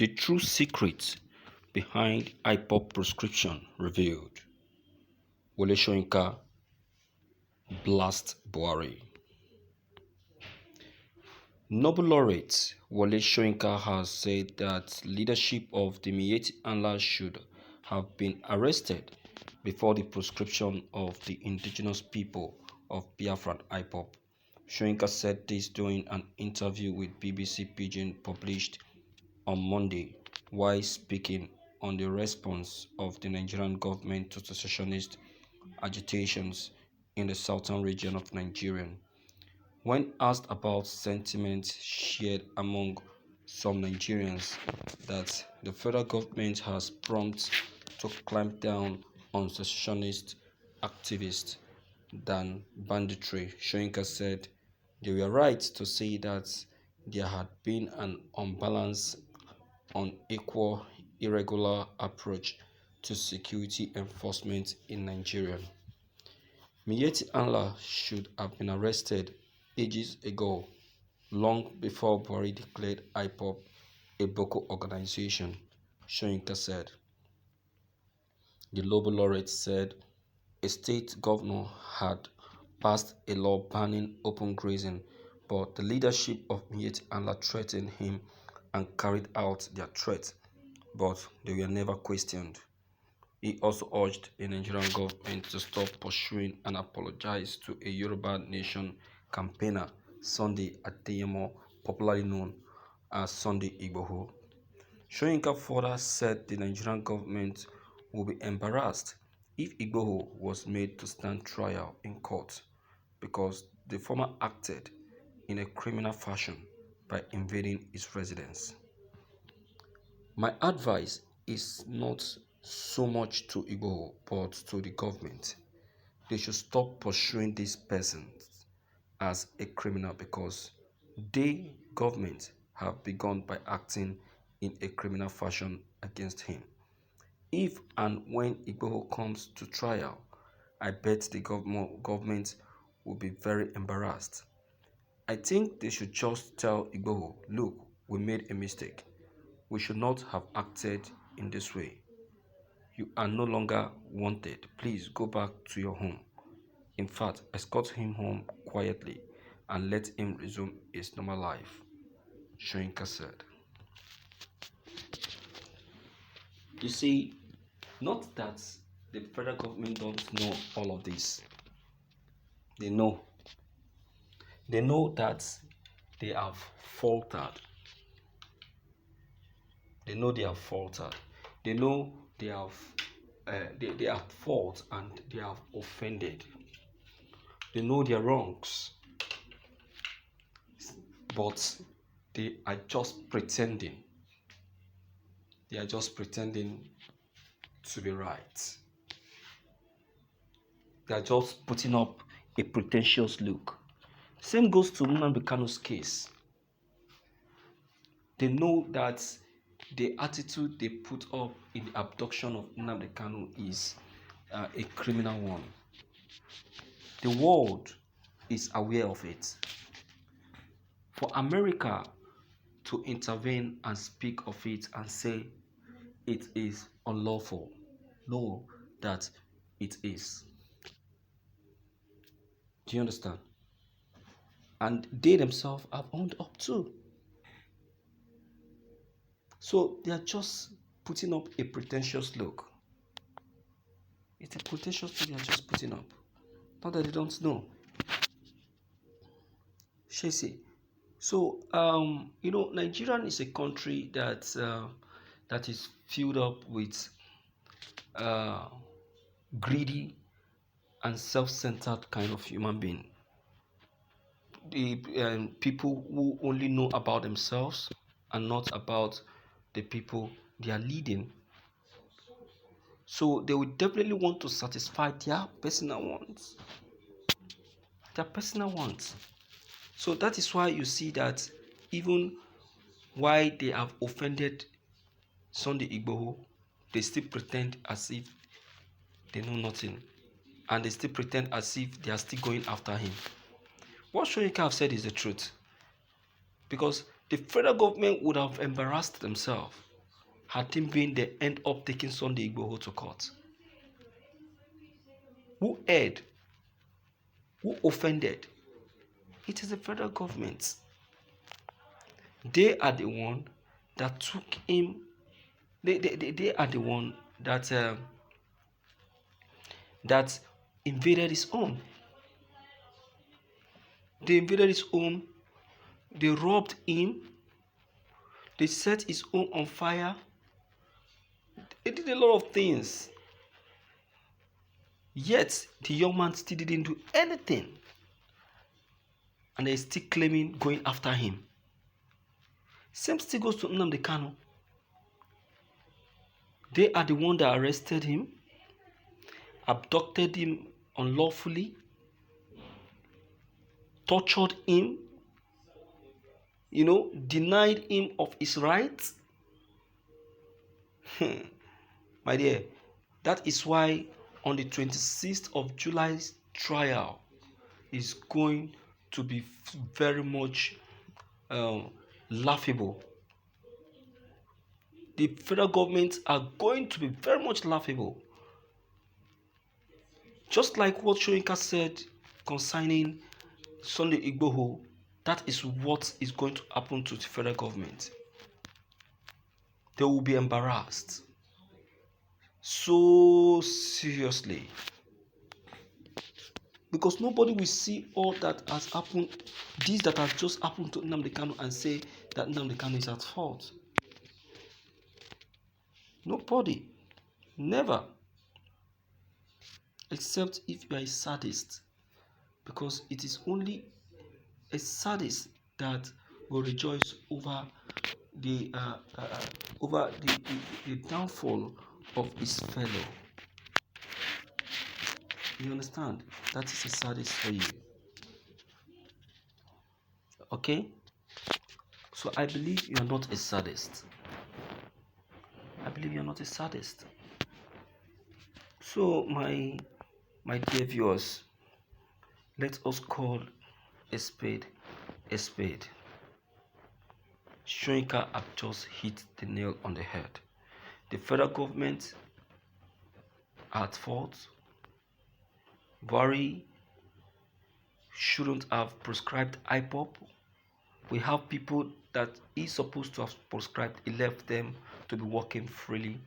The true secret behind Ipob proscription revealed. Wole Soyinka blast Buhari. Nobel laureate Wole Soyinka has said that leadership of the Miyetti Allah should have been arrested before the proscription of the indigenous people of Biafra and Ipob. Soyinka said this during an interview with BBC Pidgin published on Monday while speaking on the response of the Nigerian government to secessionist agitations in the southern region of Nigeria. When asked about sentiments shared among some Nigerians that the federal government has prompted to clamp down on secessionist activists than banditry, Soyinka said they were right to say that there had been an unbalanced, unequal, irregular approach to security enforcement in Nigeria. Miyetti Allah should have been arrested ages ago, long before Buhari declared Ipob a Boko organization, Soyinka said. The Nobel laureate said a state governor had passed a law banning open grazing, but the leadership of Miyetti Allah threatened him and carried out their threat, but they were never questioned. He also urged the Nigerian government to stop pursuing and apologize to a Yoruba Nation campaigner, Sunday Adeyemo, popularly known as Sunday Igboho. Soyinka further said the Nigerian government would be embarrassed if Igboho was made to stand trial in court because the former acted in a criminal fashion by invading his residence. My advice is not so much to Igbo but to the government. They should stop pursuing this person as a criminal because they, government, have begun by acting in a criminal fashion against him. If and when Igbo comes to trial, I bet the government will be very embarrassed. I think they should just tell Igbo, look, we made a mistake. We should not have acted in this way. You are no longer wanted. Please go back to your home. In fact, escort him home quietly and let him resume his normal life, Soyinka said. You see, not that the federal government don't know all of this. They know. They know that they have faltered. They know they have faltered. They know they have they are at fault and they have offended. They know their wrongs, but they are just pretending. They are just pretending to be right. They are just putting up a pretentious look. Same goes to Nnamdi Kanu's case. They know that the attitude they put up in the abduction of Nnamdi Kanu is a criminal one. The world is aware of it. For America to intervene and speak of it and say it is unlawful, know that it is. Do you understand? And they themselves have owned up too. So they are just putting up a pretentious look. It's a pretentious thing they are just putting up. Not that they don't know. Shesi. So, Nigeria is a country that is filled up with greedy and self-centered kind of human being. The people who only know about themselves and not about the people they are leading. So they will definitely want to satisfy their personal wants. So that is why you see that even while they have offended Sunday Igboho, they still pretend as if they know nothing. And they still pretend as if they are still going after him. What Soyinka have said is the truth. Because the federal government would have embarrassed themselves had it been they end up taking Sunday Igboho to court? Who erred? Who offended? It is the federal government. They are the one that took him. They are the one that invaded his home. They invaded his home. They robbed him. They set his home on fire. They did a lot of things. Yet the young man still didn't do anything. And they're still claiming going after him. Same still goes to Nnamdi Kanu. They are the one that arrested him, abducted him unlawfully, tortured him, denied him of his rights. My dear, that is why on the 26th of July's trial is going to be very much laughable. The federal government are going to be very much laughable. Just like what Soyinka said concerning Sunday Igboho, that is what is going to happen to the federal government. They will be embarrassed. So seriously. Because nobody will see all that has happened, this that has just happened to Nnamdi Kanu, and say that Nnamdi Kanu is at fault. Nobody. Never. Except if you are a sadist. Because it is only a sadist that will rejoice over the downfall of his fellow. You understand? That is a sadist for you. Okay? So I believe you are not a sadist. I believe you are not a sadist. So my dear viewers, let us call a spade a spade. Soyinka have just hit the nail on the head. The federal government are at fault. Buhari shouldn't have prescribed Ipob. We have people that he's supposed to have prescribed. He left them to be working freely.